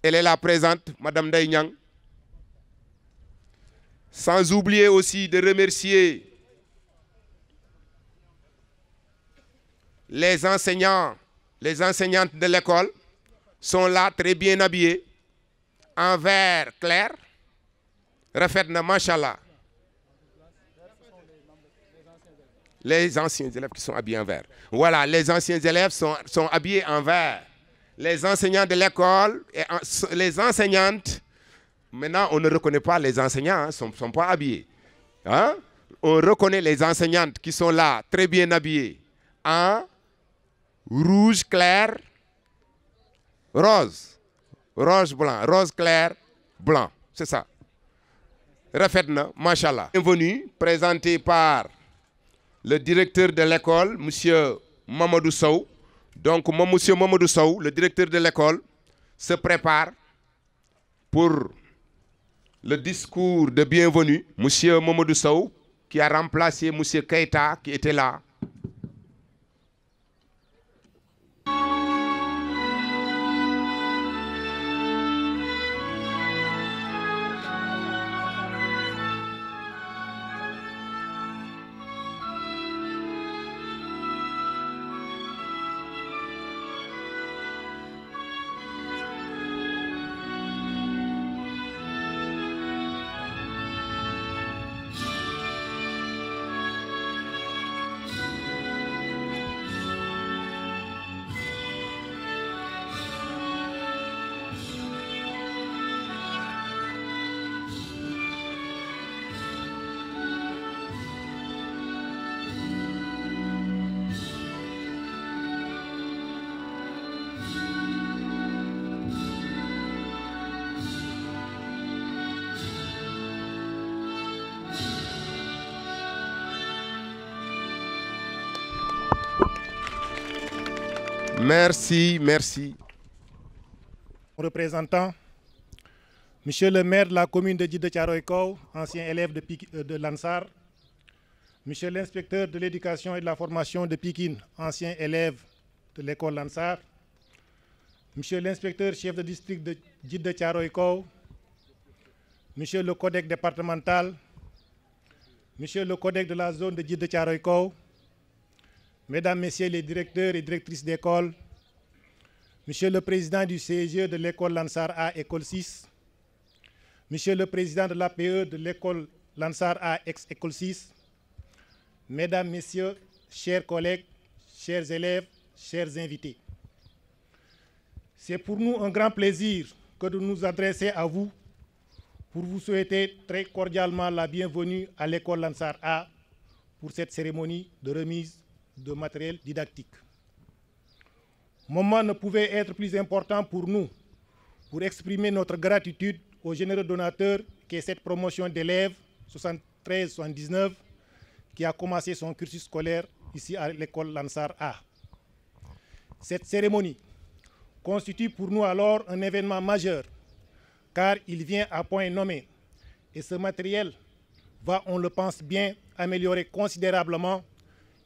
Elle est là présente, Madame Daïnyang. Sans oublier aussi de remercier les enseignants, les enseignantes de l'école sont là très bien habillés, en vert clair. Rafetna, machallah. Les anciens élèves qui sont habillés en vert. Voilà, les anciens élèves sont habillés en vert. Les enseignants de l'école, les enseignantes, maintenant on ne reconnaît pas les enseignants, ne sont pas habillés. Hein? On reconnaît les enseignantes qui sont là, très bien habillées, en rouge clair, rose blanc, rose clair, blanc, c'est ça. Rafetna, machallah. Bienvenue, présenté par le directeur de l'école, M. Mamadou Sow. Donc, M. Mamadou Sow, le directeur de l'école, se prépare pour le discours de bienvenue. M. Mamadou Sow, qui a remplacé M. Keita, qui était là. Merci, merci. Représentant, Monsieur le maire de la commune de Djiddah Thiaroye Kao, ancien élève de Lansar, Monsieur l'inspecteur de l'éducation et de la formation de Pikine, ancien élève de l'école Lansar, Monsieur l'inspecteur chef de district de Djiddah Thiaroye Kao, Monsieur le codec départemental, Monsieur le codec de la zone de Djiddah Thiaroye Kao, Mesdames, Messieurs les directeurs et directrices d'école, Monsieur le président du CEGE de l'école Lansar A, école 6, Monsieur le président de l'APE de l'école Lansar A, ex-école 6, Mesdames, Messieurs, chers collègues, chers élèves, chers invités. C'est pour nous un grand plaisir que de nous adresser à vous pour vous souhaiter très cordialement la bienvenue à l'école Lansar A pour cette cérémonie de remise de matériel didactique. Moment ne pouvait être plus important pour nous pour exprimer notre gratitude au généreux donateur qu'est cette promotion d'élèves 73-79 qui a commencé son cursus scolaire ici à l'école Lansar A. Cette cérémonie constitue pour nous alors un événement majeur car il vient à point nommé et ce matériel va, on le pense bien, améliorer considérablement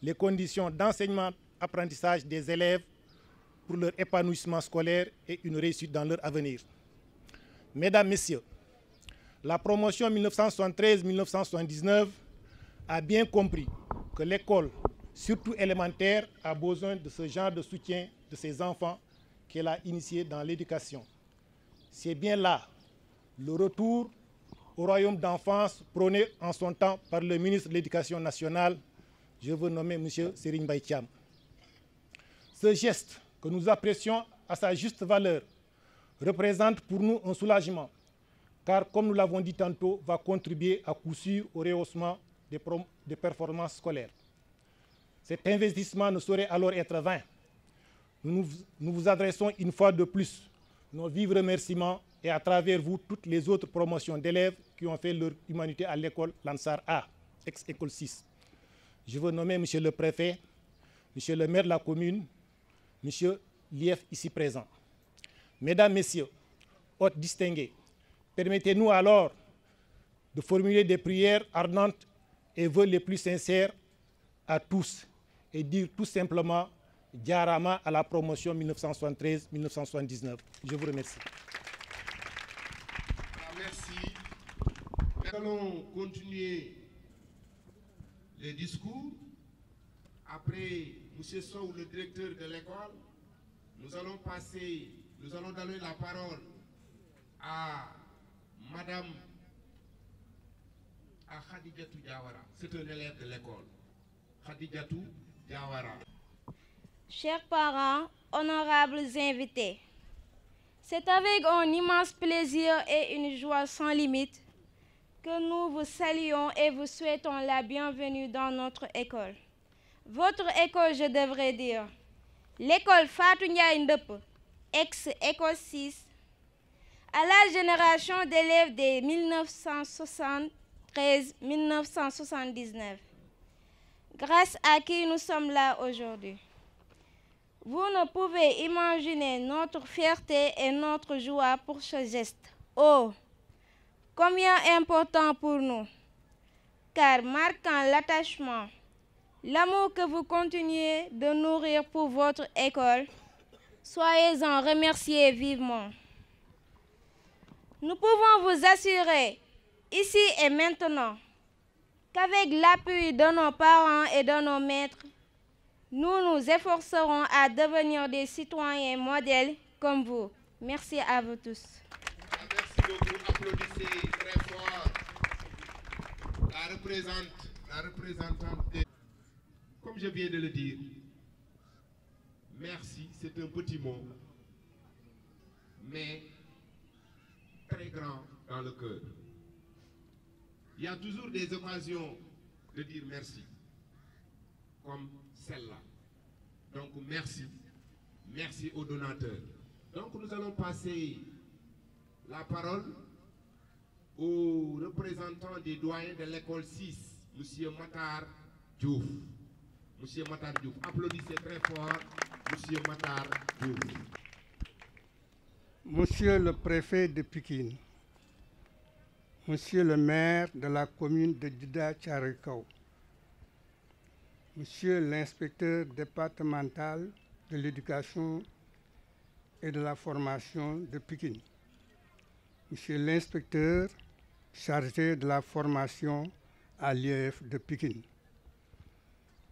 les conditions d'enseignement-apprentissage des élèves pour leur épanouissement scolaire et une réussite dans leur avenir. Mesdames, Messieurs, la promotion 1973-1979 a bien compris que l'école, surtout élémentaire, a besoin de ce genre de soutien de ses enfants qu'elle a initié dans l'éducation. C'est bien là le retour au royaume d'enfance prôné en son temps par le ministre de l'Éducation nationale, je veux nommer M. Serigne Mbaye Thiam. Ce geste que nous apprécions à sa juste valeur représente pour nous un soulagement, car comme nous l'avons dit tantôt, va contribuer à coup sûr au rehaussement des performances scolaires. Cet investissement ne saurait alors être vain. Nous vous adressons une fois de plus nos vifs remerciements et à travers vous toutes les autres promotions d'élèves qui ont fait leur humanité à l'école Lansar A, ex-école 6. Je veux nommer M. le préfet, M. le maire de la commune, M. Lief ici présent. Mesdames, Messieurs, hôtes distingués, permettez-nous alors de formuler des prières ardentes et vœux les plus sincères à tous et dire tout simplement Diarama à la promotion 1973-1979. Je vous remercie. merci. Nous allons continuer les discours. Après M. Sow, le directeur de l'école, nous allons donner la parole à Madame Khadijatou Diawara. C'est un élève de l'école. Khadijatou Diawara. Chers parents, honorables invités, c'est avec un immense plaisir et une joie sans limite que nous vous saluons et vous souhaitons la bienvenue dans notre école. Votre école, je devrais dire. L'école Fatou Ndiaye Ndeup, ex-école 6, à la génération d'élèves des 1973-1979, grâce à qui nous sommes là aujourd'hui. Vous ne pouvez imaginer notre fierté et notre joie pour ce geste. Oh, combien important pour nous, car marquant l'attachement, l'amour que vous continuez de nourrir pour votre école, soyez-en remerciés vivement. Nous pouvons vous assurer, ici et maintenant, qu'avec l'appui de nos parents et de nos maîtres, nous nous efforcerons à devenir des citoyens modèles comme vous. Merci à vous tous. Merci beaucoup. Applaudissez très fort la représentante. Comme je viens de le dire, merci, c'est un petit mot, mais très grand dans le cœur. Il y a toujours des occasions de dire merci, comme celle-là. Donc merci, merci aux donateurs. Donc nous allons passer la parole au représentant des doyens de l'école 6, M. Matar Diouf. M. Matar Diouf, applaudissez très fort, M. Matar Diouf. Monsieur le préfet de Pikine, Monsieur le maire de la commune de Djiddah Thiaroye Kao, Monsieur l'inspecteur départemental de l'éducation et de la formation de Pikine, Monsieur l'inspecteur chargé de la formation à l'IEF de Pikine,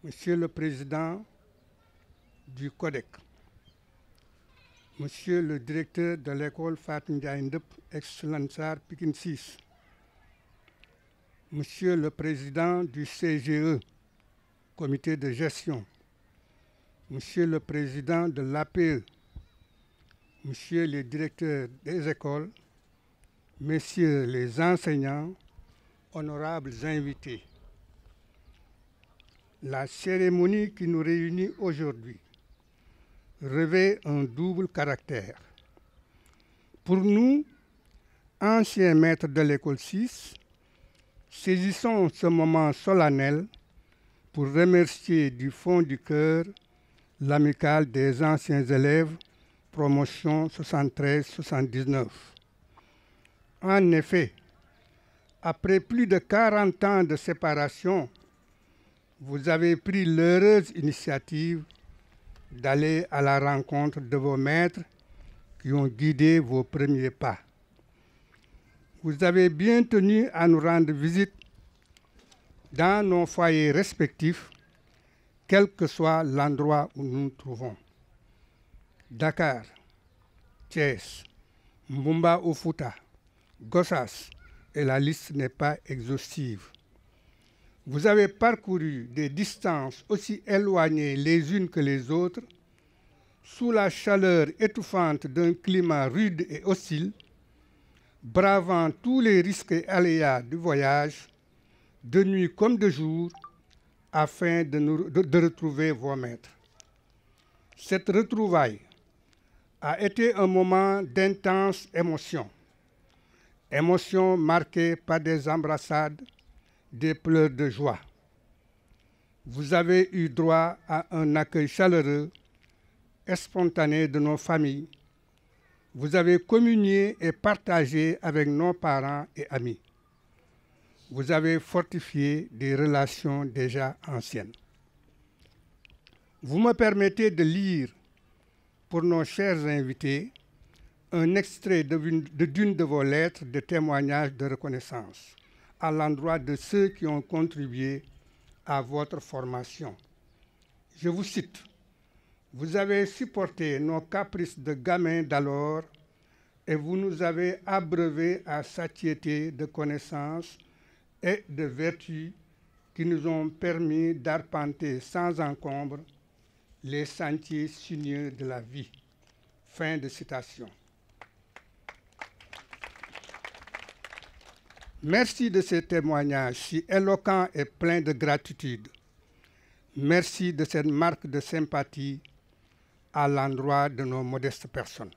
Monsieur le président du CODEC, Monsieur le directeur de l'école Fatou Ndiaye Ndeup, ex-Lansar Pikine 6, Monsieur le président du CGE, comité de gestion, Monsieur le président de l'APE, Monsieur le directeur des écoles, Messieurs les enseignants, honorables invités. La cérémonie qui nous réunit aujourd'hui revêt un double caractère. Pour nous, anciens maîtres de l'école 6, saisissons ce moment solennel pour remercier du fond du cœur l'amicale des anciens élèves, promotion 73-79. En effet, après plus de 40 ans de séparation, vous avez pris l'heureuse initiative d'aller à la rencontre de vos maîtres qui ont guidé vos premiers pas. Vous avez bien tenu à nous rendre visite dans nos foyers respectifs, quel que soit l'endroit où nous nous trouvons. Dakar, Thiès, Mbumba ou Fouta, Gossas, et la liste n'est pas exhaustive. Vous avez parcouru des distances aussi éloignées les unes que les autres, sous la chaleur étouffante d'un climat rude et hostile, bravant tous les risques et aléas du voyage, de nuit comme de jour, afin de retrouver vos maîtres. Cette retrouvaille a été un moment d'intense émotion. Émotion marquée par des embrassades, des pleurs de joie. Vous avez eu droit à un accueil chaleureux et spontané de nos familles. Vous avez communié et partagé avec nos parents et amis. Vous avez fortifié des relations déjà anciennes. Vous me permettez de lire pour nos chers invités un extrait d'une de vos lettres de témoignage de reconnaissance à l'endroit de ceux qui ont contribué à votre formation. Je vous cite. Vous avez supporté nos caprices de gamins d'alors et vous nous avez abreuvés à satiété de connaissances et de vertus qui nous ont permis d'arpenter sans encombre les sentiers sinueux de la vie. Fin de citation. Merci de ces témoignages si éloquents et pleins de gratitude. Merci de cette marque de sympathie à l'endroit de nos modestes personnes.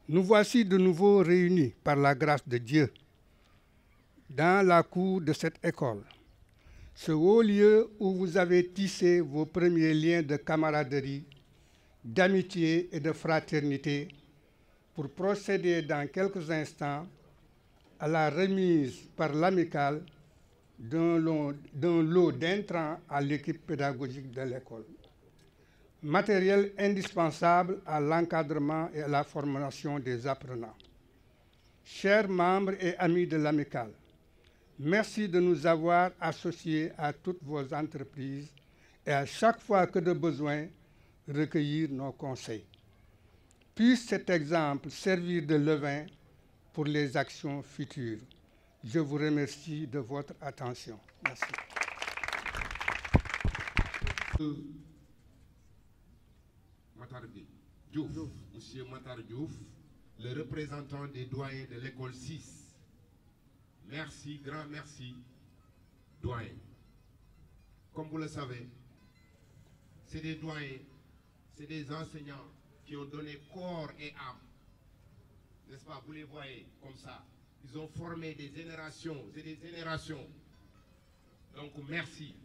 Nous voici de nouveau réunis par la grâce de Dieu dans la cour de cette école, ce haut lieu où vous avez tissé vos premiers liens de camaraderie, d'amitié et de fraternité pour procéder dans quelques instants à la remise par l'amicale d'un lot d'intrants à l'équipe pédagogique de l'école. Matériel indispensable à l'encadrement et à la formation des apprenants. Chers membres et amis de l'amicale, merci de nous avoir associés à toutes vos entreprises et à chaque fois que de besoin, recueillir nos conseils. Puisse cet exemple servir de levain pour les actions futures. Je vous remercie de votre attention. Merci. Monsieur Matar Diouf, le représentant des doyens de l'école 6. Merci, grand merci, doyen. Comme vous le savez, c'est des doyens, c'est des enseignants qui ont donné corps et âme. N'est-ce pas? Vous les voyez comme ça. Ils ont formé des générations et des générations. Donc merci,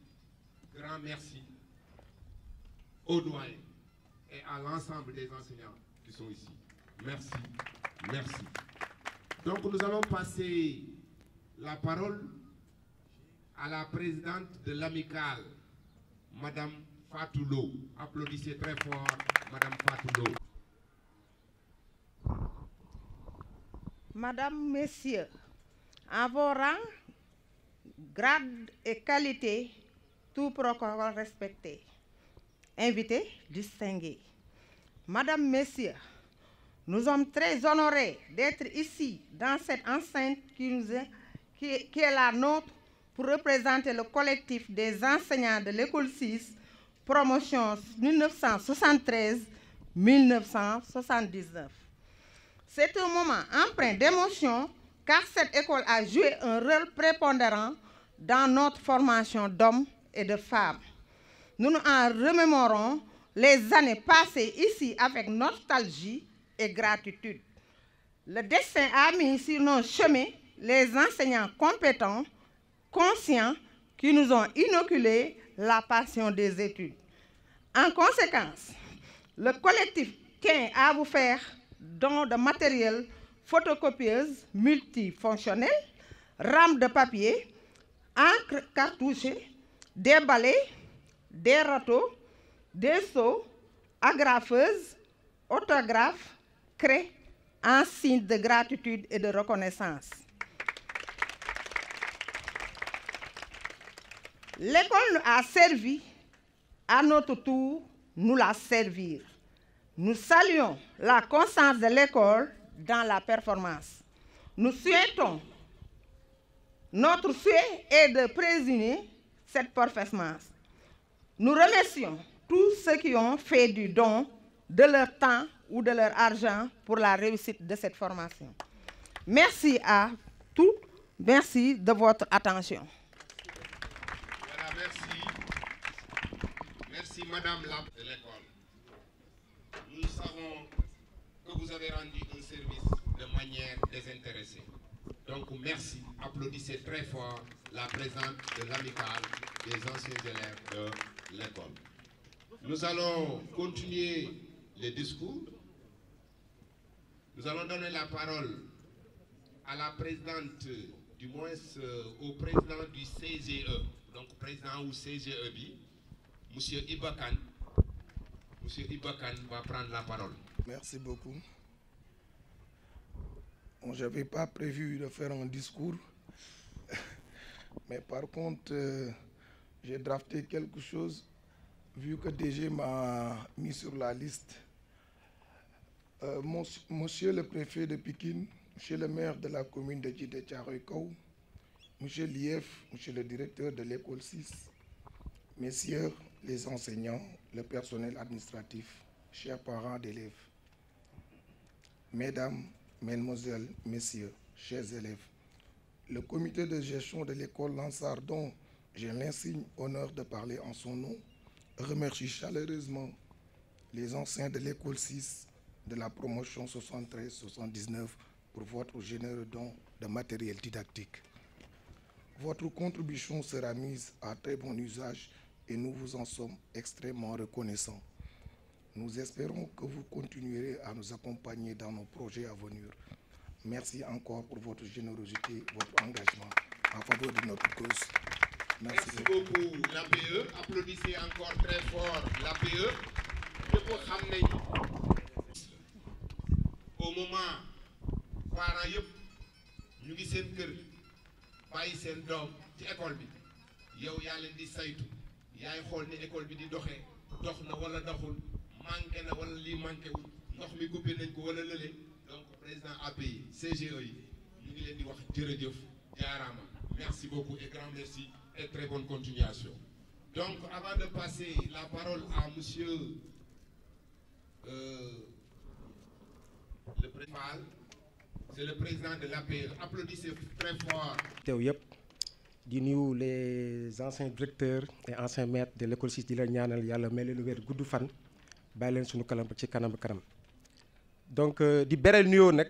grand merci aux doyens et à l'ensemble des enseignants qui sont ici. Merci, merci. Donc nous allons passer la parole à la présidente de l'amicale, Madame Fatoulo. Applaudissez très fort, Madame Fatoulo. Madame, Messieurs, en vos rangs, grades et qualités, tout protocole respecté. Invités distingués. Madame, Messieurs, nous sommes très honorés d'être ici, dans cette enceinte qui est la nôtre, pour représenter le collectif des enseignants de l'école 6, promotion 1973-1979. C'est un moment empreint d'émotion, car cette école a joué un rôle prépondérant dans notre formation d'hommes et de femmes. Nous nous en remémorons les années passées ici avec nostalgie et gratitude. Le destin a mis sur nos chemins les enseignants compétents, conscients, qui nous ont inoculé la passion des études. En conséquence, le collectif tient à vous faire don de matériel photocopieuse multifonctionnelle, rames de papier, encre cartouchée, des balais, des râteaux, des seaux, agrafeuses, autographes, craies, en signe de gratitude et de reconnaissance. L'école nous a servi, à notre tour, nous la servir. Nous saluons la constance de l'école dans la performance. Nous souhaitons, notre souhait est de présumer cette performance. Nous remercions tous ceux qui ont fait du don de leur temps ou de leur argent pour la réussite de cette formation. Merci à tous, merci de votre attention. Voilà, merci. Merci Madame la de l'école. Nous savons que vous avez rendu un service de manière désintéressée. Donc merci, applaudissez très fort la présidente de l'amicale des anciens élèves de l'école. Nous allons continuer les discours. Nous allons donner la parole à la présidente, du moins au président du CGE, donc président ou CGE, Monsieur Ibakan. Monsieur Ibakan va prendre la parole. Merci beaucoup. Bon, je n'avais pas prévu de faire un discours, mais par contre, j'ai drafté quelque chose, vu que DG m'a mis sur la liste. Monsieur le préfet de Pikine, monsieur le maire de la commune de Djiddah Thiaroye Kao, monsieur l'IEF, monsieur le directeur de l'école 6, messieurs les enseignants, le personnel administratif, chers parents d'élèves, mesdames, mesdemoiselles, messieurs, chers élèves, le comité de gestion de l'école Lansar, dont j'ai l'insigne honneur de parler en son nom, remercie chaleureusement les anciens de l'école 6 de la promotion 73-79 pour votre généreux don de matériel didactique. Votre contribution sera mise à très bon usage et nous vous en sommes extrêmement reconnaissants. Nous espérons que vous continuerez à nous accompagner dans nos projets à venir. Merci encore pour votre générosité, votre engagement en faveur de notre cause. Merci beaucoup l'APE. Applaudissez encore très fort l'APE. Au moment parents yëpp ñu ngi seen kër bàyyi seen doom ci école bi yow yaa leen di saytu yaay xool ni école bi di doxee dox na wala doxul manqué na wala lii manqué wul ndox mi coupé nañ ko wala lële donc président API CGE yi ñu ngi leen di wax jërëjëf jaaraama merci beaucoup et grand merci et très bonne continuation. Donc avant de passer la parole à monsieur le président, c'est le président de l'APE. Applaudissez très fort. teew yëpp di nuyu les anciens directeurs et anciens maîtres de l'école 6 di leen ñaanal yàlla may leen wér gudd fan bàyyi leen suñu kanam ci kanam. Donc di beral nuyoo nag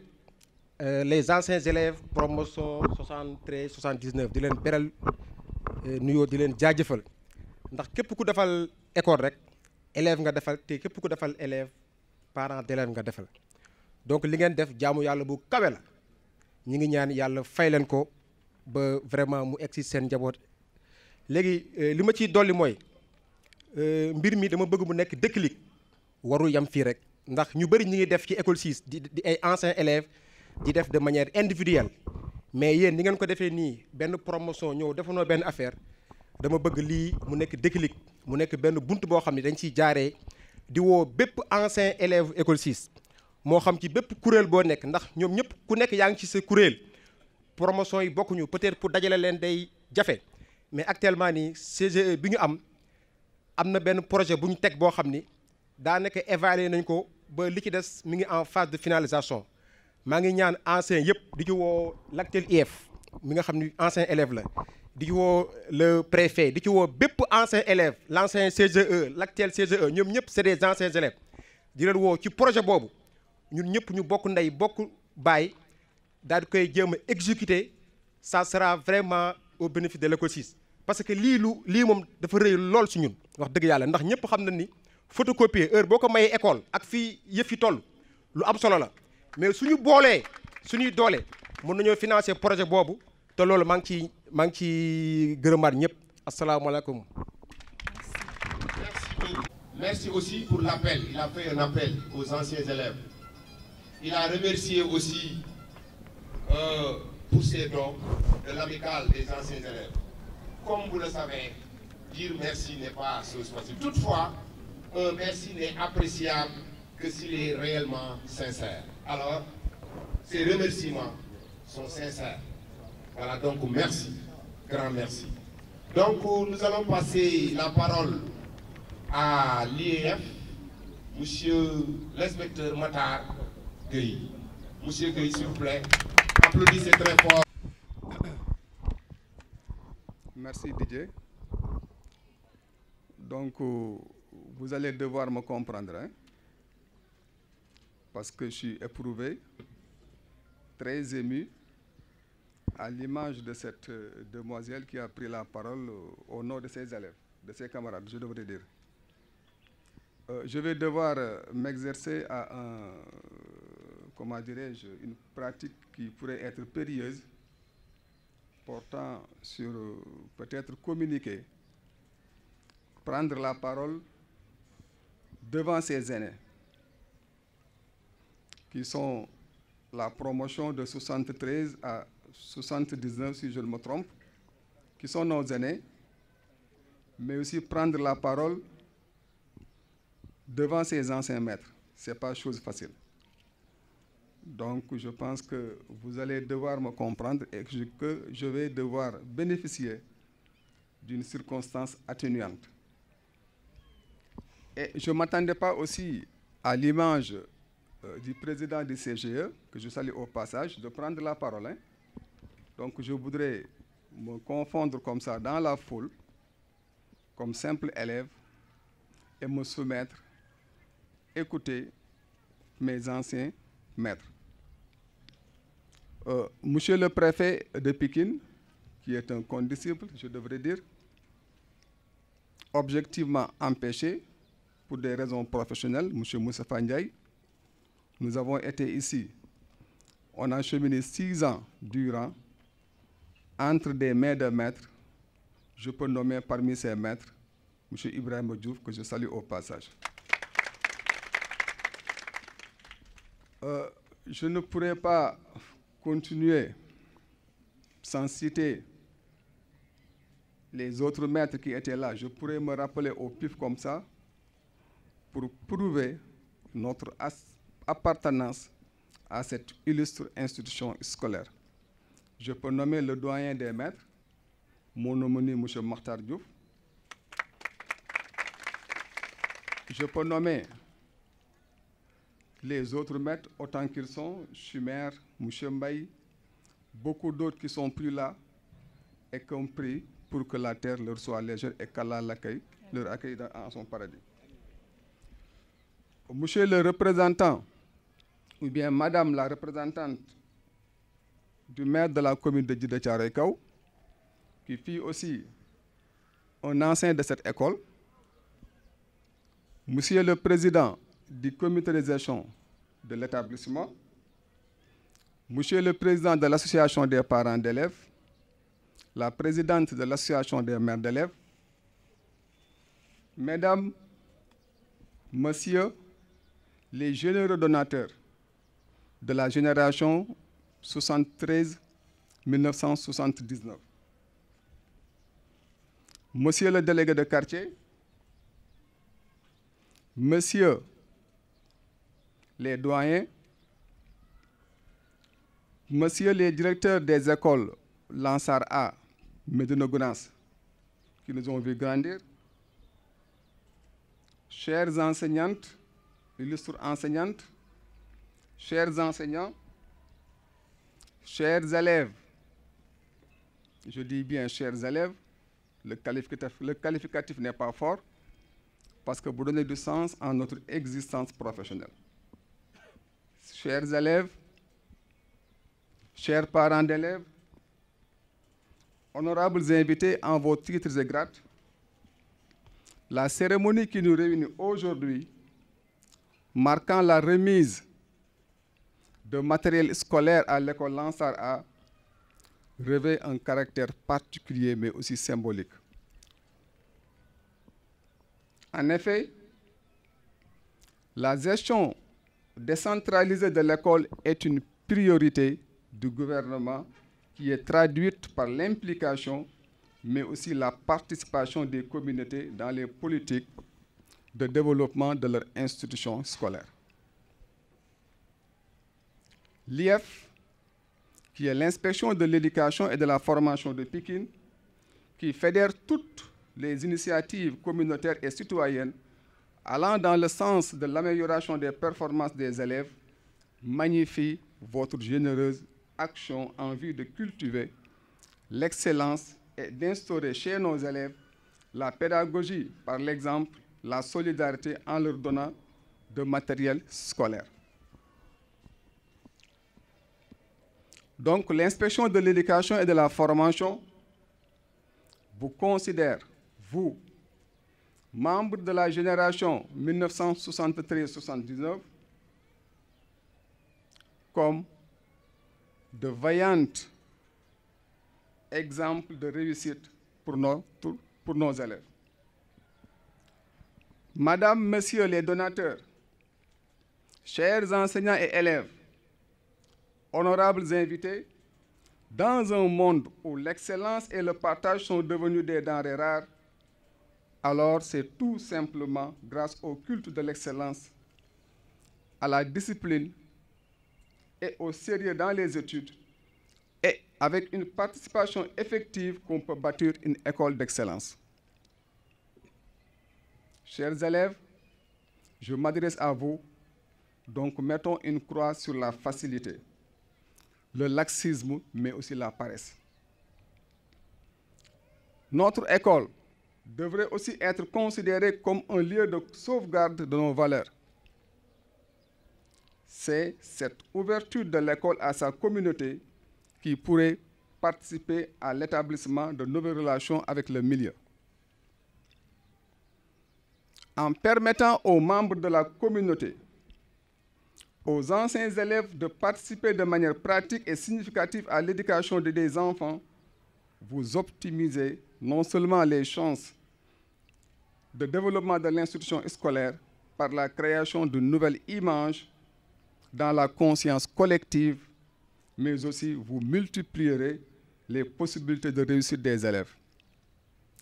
les anciens élèves promotion 73 79 di leen beral nuyoo di leen jaajëfal ndax képp ku defal école rek élève nga defal te képp ku defal élève parent d'élève nga defal. Donc li ngeen def jaamu yàlla bu kawe la ñi ngi ñaan yàlla fay leen ko ba vraiment mu egsi seen njaboot. Léegi li ma ciy dolli mooy mbir mi dama bëgg mu nekk déclic warul yam fii rek ndax ñu bëri ñi ngi def ci école 6 di ay anciens élèves di def de manière individuelle mais yéen ni ngeen ko defee nii benn promotion ñëw defanoo benn affaire dama bëgg lii mu nekk déclic mu nekk benn bunt boo xam ne dañ ciy jaaree di woo bépp ancien élève école 6 moo xam ci bépp kuréel boo nekk ndax ñoom ñëpp ku nekk yaa ngi ci sa kuréel promotion yi bokkuñu peut-être pour dajale leen day jafe mais actuellement nii CGE bi ñu am na benn projet bu ñu teg boo xam ni daanaka évaluer nañ ko ba li ci des mi ngi en phase de finalisation maa ngi ñaan ancien yëpp di ci woo l'actuel IEF mi nga xam ni ancien élève la di ci woo le préfet di ci woo bépp ancien élève l'ancien CGE l'actuel CGE ñoom ñëpp c'est des anciens élèves di leen woo ci projet boobu ñun ñëpp ñu bokk ndey bokk baay daal di koy jéem a exécuter ça sera vraiment au bénéfice de l'école 6 parce que lii moom dafa rëy lool si ñun wax dëgg yàlla ndax ñëpp xam na ni photocopier heure boo ko mayee école ak fii yëf yi toll lu am solo la mais suñu boolee suñuy doole mën nañoo financer projet boobu te loolu maa ngi ci gërëmaat ñëpp asalaamaaleykum. Merci beaucoup. Merci aussi pour l'appel. Il a fait un appel aux anciens élèves. Il a remercié aussi pour ses dons de l'amicale des anciens élèves. Comme vous le savez, dire merci n'est pas chose facile. Toutefois, un merci n'est appréciable que s'il est réellement sincère. Alors, ces remerciements sont sincères. Voilà, donc merci, grand merci. Donc nous allons passer la parole à l'IEF, monsieur l'inspecteur Matar Gueye. Monsieur Gueye, s'il vous plaît, applaudissez très fort. Merci Didier. Donc vous allez devoir me comprendre, hein, parce que je suis éprouvé, très ému, à l'image de cette demoiselle qui a pris la parole au nom de ses élèves, de ses camarades, je devrais dire. Je vais devoir m'exercer à comment dirais-je, une pratique qui pourrait être périlleuse, portant sur peut-être communiquer, prendre la parole devant ses aînés, qui sont la promotion de 73 à 79, si je ne me trompe, qui sont nos aînés, mais aussi prendre la parole devant ces anciens maîtres. Ce n'est pas chose facile. Donc, je pense que vous allez devoir me comprendre et que je vais devoir bénéficier d'une circonstance atténuante. Et je ne m'attendais pas aussi, à l'image du président du CGE, que je salue au passage, de prendre la parole. Hein. Donc, je voudrais me confondre comme ça dans la foule, comme simple élève, et me soumettre, écouter mes anciens maîtres. Monsieur le préfet de Pékin, qui est un condisciple, je devrais dire, objectivement empêché pour des raisons professionnelles, monsieur Moustapha Ndiaye, nous avons été ici. On a cheminé 6 ans durant entre des mains de maîtres. Je peux nommer parmi ces maîtres monsieur Ibrahim Diouf, que je salue au passage. Je ne pourrais pas continuer sans citer les autres maîtres qui étaient là. Je pourrais me rappeler au pif comme ça pour prouver notre appartenance à cette illustre institution scolaire. Je peux nommer le doyen des maîtres, mon homonyme M. Makhtar Diouf. Je peux nommer les autres maîtres autant qu'ils sont, Chumer, M. Mbaye, beaucoup d'autres qui sont plus là et qui ont pris pour que la terre leur soit légère et qu'Allah leur accueille en son paradis. Monsieur le représentant, ou bien Madame la représentante du maire de la commune de Djiddah Thiaroye Kao, qui fut aussi un ancien de cette école, Monsieur le président du comité de gestion de l'établissement, Monsieur le président de l'association des parents d'élèves, la présidente de l'association des mères d'élèves, Mesdames, Messieurs, les généreux donateurs de la génération 73-1979, Monsieur le délégué de quartier, Messieurs les doyens, Messieurs les directeurs des écoles Lansar A, Médina Gounass, qui nous ont vu grandir, chères enseignantes, illustres enseignantes, chers enseignants, chers élèves, je dis bien chers élèves, le qualificatif n'est pas fort, parce que vous donnez du sens à notre existence professionnelle. Chers élèves, chers parents d'élèves, honorables invités en vos titres et grades, la cérémonie qui nous réunit aujourd'hui, marquant la remise de matériel scolaire à l'école Lansar A, revêt un caractère particulier mais aussi symbolique. En effet, la gestion décentralisée de l'école est une priorité du gouvernement qui est traduite par l'implication, mais aussi la participation des communautés dans les politiques de développement de leur institution scolaire. L'IEF, qui est l'inspection de l'éducation et de la formation de Pékin, qui fédère toutes les initiatives communautaires et citoyennes allant dans le sens de l'amélioration des performances des élèves, magnifie votre généreuse action en vue de cultiver l'excellence et d'instaurer chez nos élèves la pédagogie par l'exemple, la solidarité en leur donnant de matériel scolaire. Donc, l'inspection de l'éducation et de la formation vous considère, vous, membres de la génération 1973-79, comme de vaillantes exemples de réussite pour nos élèves. Madame, Messieurs les donateurs, chers enseignants et élèves, honorables invités, dans un monde où l'excellence et le partage sont devenus des denrées rares, alors c'est tout simplement grâce au culte de l'excellence, à la discipline et au sérieux dans les études, et avec une participation effective qu'on peut bâtir une école d'excellence. Chers élèves, je m'adresse à vous, donc mettons une croix sur la facilité, le laxisme, mais aussi la paresse. Notre école devrait aussi être considérée comme un lieu de sauvegarde de nos valeurs. C'est cette ouverture de l'école à sa communauté qui pourrait participer à l'établissement de nouvelles relations avec le milieu. En permettant aux membres de la communauté, aux anciens élèves de participer de manière pratique et significative à l'éducation des enfants, vous optimisez non seulement les chances de développement de l'institution scolaire par la création d'une nouvelle image dans la conscience collective, mais aussi vous multiplierez les possibilités de réussite des élèves.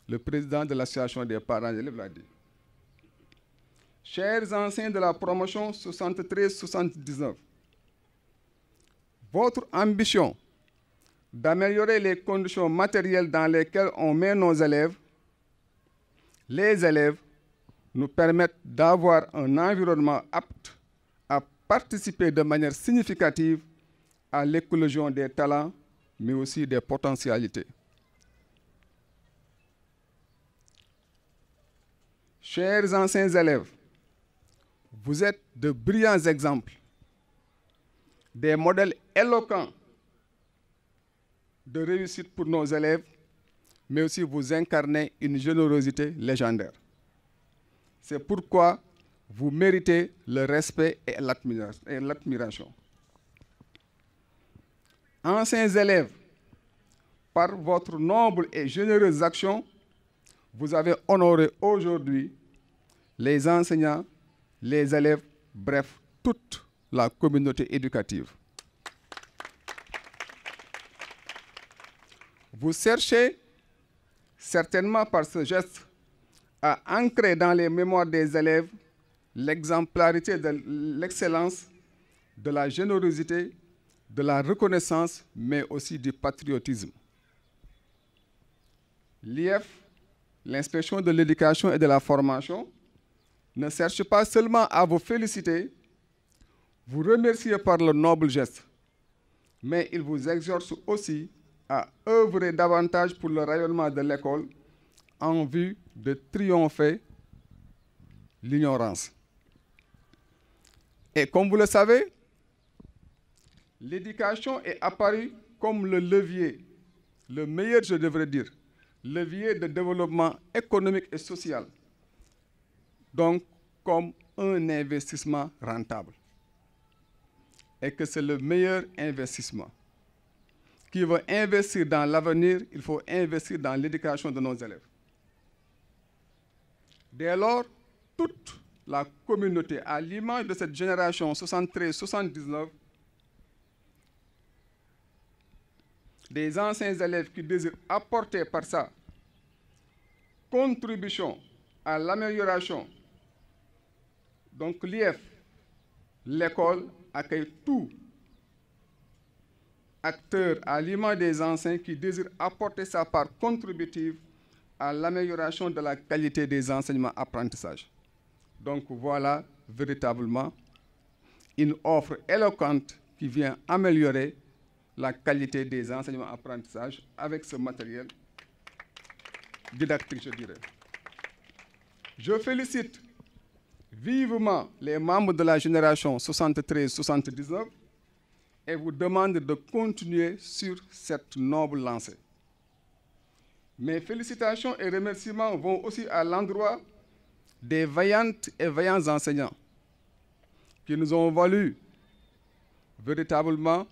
Le président de l'association des parents d'élèves l'a dit. Chers anciens de la promotion 73-79, votre ambition d'améliorer les conditions matérielles dans lesquelles on met nos élèves, les élèves, nous permettent d'avoir un environnement apte à participer de manière significative à l'éclosion des talents, mais aussi des potentialités. Chers anciens élèves, vous êtes de brillants exemples, des modèles éloquents de réussite pour nos élèves, mais aussi vous incarnez une générosité légendaire. C'est pourquoi vous méritez le respect et l'admiration. Anciens élèves, par votre noble et généreuse action, vous avez honoré aujourd'hui les enseignants, les élèves, bref, toute la communauté éducative. Vous cherchez certainement par ce geste à ancrer dans les mémoires des élèves l'exemplarité de l'excellence, de la générosité, de la reconnaissance, mais aussi du patriotisme. L'IEF, l'inspection de l'éducation et de la formation, ne cherche pas seulement à vous féliciter, vous remercier par le noble geste, mais il vous exhorte aussi à œuvrer davantage pour le rayonnement de l'école en vue de triompher l'ignorance. Et comme vous le savez, l'éducation est apparue comme le levier, le meilleur, je devrais dire, levier de développement économique et social, donc comme un investissement rentable. Et que c'est le meilleur investissement. Qui veut investir dans l'avenir, il faut investir dans l'éducation de nos élèves. Dès lors, toute la communauté, à l'image de cette génération 73-79, des anciens élèves qui désirent apporter par sa contribution à l'amélioration. Donc l'IEF, l'école, accueille tout acteur à l'image des anciens qui désirent apporter sa part contributive à l'amélioration de la qualité des enseignements-apprentissages. Donc voilà véritablement une offre éloquente qui vient améliorer la qualité des enseignements-apprentissages avec ce matériel didactique, je dirais. Je félicite vivement les membres de la génération 73-79 et vous demande de continuer sur cette noble lancée. Mes félicitations et remerciements vont aussi à l'endroit des vaillantes et vaillants enseignants qui nous ont valu véritablement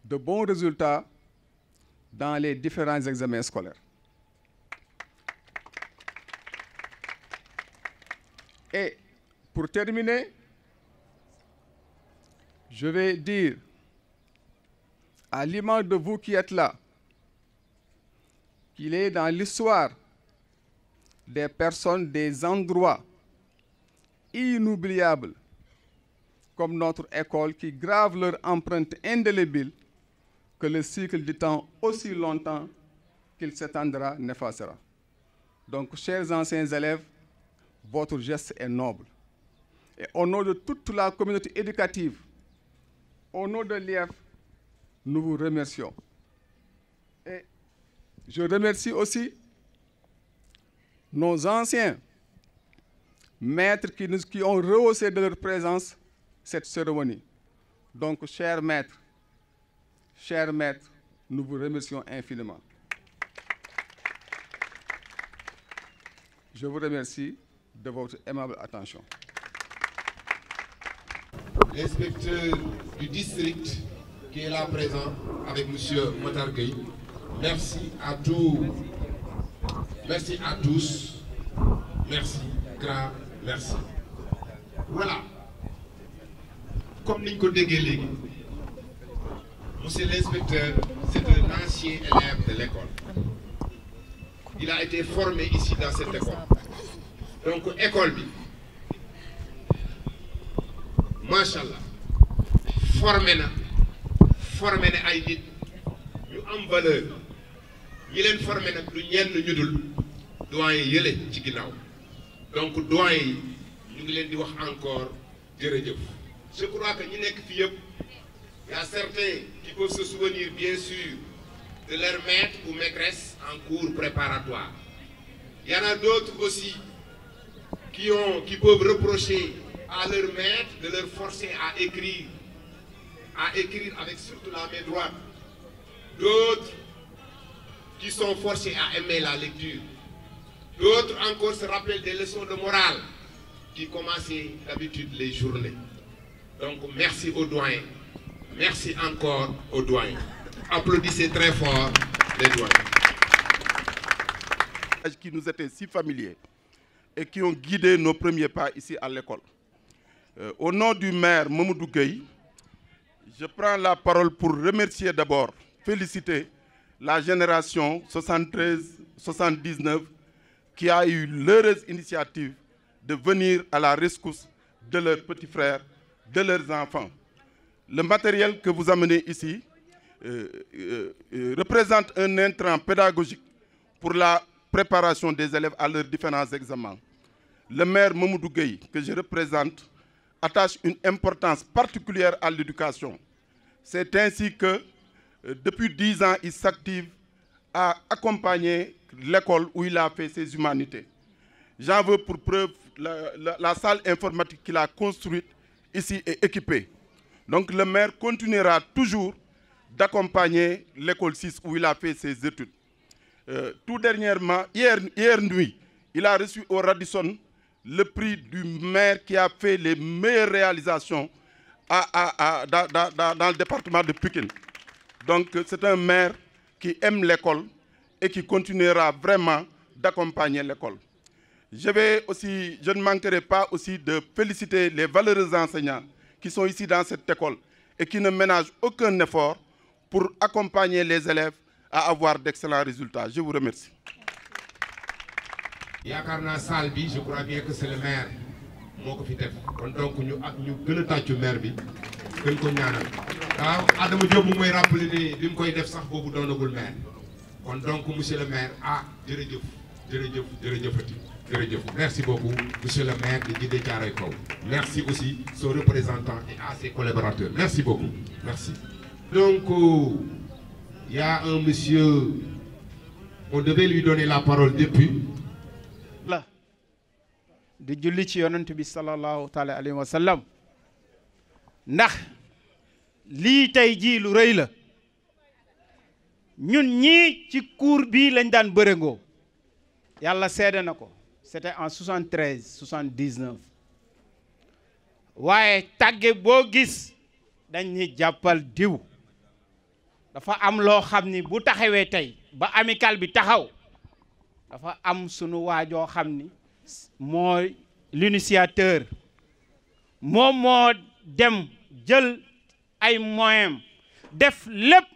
de bons résultats dans les différents examens scolaires. Et pour terminer, je vais dire à l'image de vous qui êtes là, qu'il est dans l'histoire des personnes, des endroits inoubliables, comme notre école, qui gravent leur empreinte indélébile, que le cycle du temps, aussi longtemps qu'il s'étendra, n'effacera. Donc, chers anciens élèves, votre geste est noble. Et au nom de toute la communauté éducative, au nom de l'IEF, nous vous remercions. Et je remercie aussi nos anciens maîtres qui ont rehaussé de leur présence cette cérémonie. Donc, chers maîtres, nous vous remercions infiniment. Je vous remercie de votre aimable attention. L'inspecteur du district qui est là présent avec M. Matar Gueye. Merci à tous. Merci à tous. Merci, grand merci. Voilà. Comme nous l'avons dit, monsieur l'inspecteur, c'est un ancien élève de l'école. Il a été formé ici dans cette école. Donc, école, Machallah, formé na ay nit ñu am valeur ñi leen formé nag du ñenn ñu dul doyen yële ci ginnaaw donc doyen yi ñu ngi leen di wax encore jërëjëf. Je crois que ñi nekk fi yëpp y a certains qui peuvent se souvenir bien sûr de leur maître ou maîtresse en cours préparatoire. Il y en a d'autres aussi qui peuvent reprocher à leur maître de leur forcer à écrire avec surtout la main droite. D'autres qui sont forcés à aimer la lecture. D'autres encore se rappellent des leçons de morale qui commençaient d'habitude les journées. Donc merci aux doyens. Merci encore aux doyens. Applaudissez très fort les doyens. Qui nous étaient si familiers et qui ont guidé nos premiers pas ici à l'école. Au nom du maire Mamadou Gueye, je prends la parole pour remercier d'abord, féliciter la génération 73-79 qui a eu l'heureuse initiative de venir à la rescousse de leurs petits frères, de leurs enfants. Le matériel que vous amenez ici représente un intrant pédagogique pour la préparation des élèves à leurs différents examens. Le maire Mamadou Gueye, que je représente, attache une importance particulière à l'éducation. C'est ainsi que, depuis 10 ans, il s'active à accompagner l'école où il a fait ses humanités. J'en veux pour preuve la salle informatique qu'il a construite ici et équipée. Donc le maire continuera toujours d'accompagner l'école 6 où il a fait ses études. Tout dernièrement, hier nuit, il a reçu au Radisson le prix du maire qui a fait les meilleures réalisations dans le département de Pikine. Donc c'est un maire qui aime l'école et qui continuera vraiment d'accompagner l'école. Je ne manquerai pas aussi de féliciter les valeureux enseignants qui sont ici dans cette école et qui ne ménagent aucun effort pour accompagner les élèves à avoir d'excellents résultats. Je vous remercie. Yakarna Salbi, je crois bien que c'est le maire. Donc nous gën a maire bi gën ko ñaanal waaw Adama Diop mu may rappeler ni bi mu koy def sax boobu doonagul maire kon donc monsieur le maire jërëjëf merci beaucoup monsieur le maire de Djiddah Thiaroye Kaw. Merci aussi son représentant et à ses collaborateurs. Merci beaucoup. Merci. Donc il y a un monsieur, on devait lui donner la parole depuis. di julli ci yonent bi sallallahu taala alayhi wa sallam ndax lii tey jii lu rëy la ñun ñii ci cours bii lañ daan bërëngoo yàlla seede na ko c'était en 73 79 waaye tàgge boo gis dañ ni jàppal diw dafa am loo xam ni bu taxawee tey ba amical bi taxaw dafa am sunu waajoo xam ni mooy l'initiateur moom moo dem jël ay moyens def lépp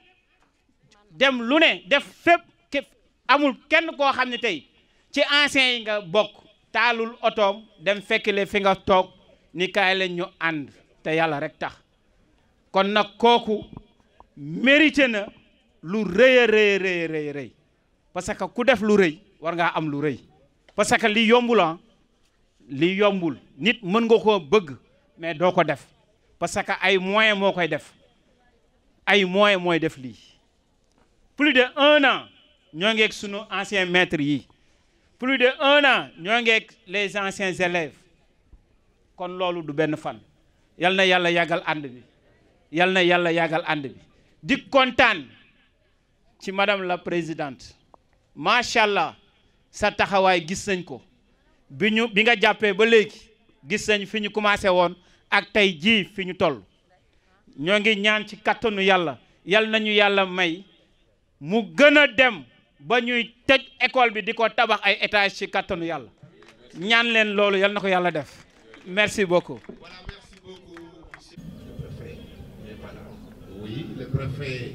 dem lu ne def fépp amul kenn koo xam ne tey ci anciens yi nga bokk taalul otoom dem fekkile fi nga toog ni kaay leen ñu ànd te yàlla rek tax kon nag kooku mérité na lu rëy a rëy parce que ku def lu rëy war ngaa am lu rëy parce que li yombul nit mën nga koo bëgg mais doo ko def parce que ay moyens moo koy def ay moyens mooy def lii plus de 1 an ñoo ngeeg sunu anciens maîtres yi plus de 1 an ñoo ngeeg les anciens élèves kon loolu du benn fan yal na yàlla yàggal ànd bi yal na yàlla yàggal ànd bi di kontaan ci madame la présidente macha allah sa taxawaay gis nañ ko bi nga jàppee ba léegi gis nañ fi ñu commencé woon ak tey jii fi ñu toll ñoo ngi ñaan ci kattanu yàlla yal nañu yàlla may mu gën a dem ba ñuy tëj école bi di ko tabax ay étage ci kattanu yàlla ñaan leen loolu yal na ko yàlla def merci beaucoup. Voilà, merci beaucoup, monsieur le préfet. Voilà. Oui, le préfet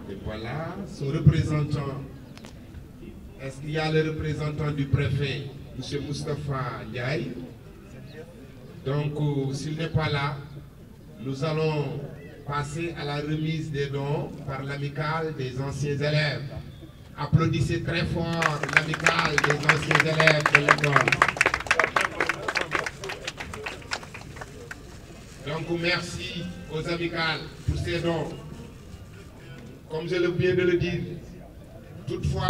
n'est pas là. Son représentant, est-ce qu'il y a le représentant du préfet, monsieur Moustapha Ndiaye? Donc, s'il n'est pas là, nous allons passer à la remise des dons par l'amicale des anciens élèves. Applaudissez très fort l'amicale des anciens élèves de l'école. Donc, merci aux amicales pour ces dons. Comme je viens de le dire, toutefois...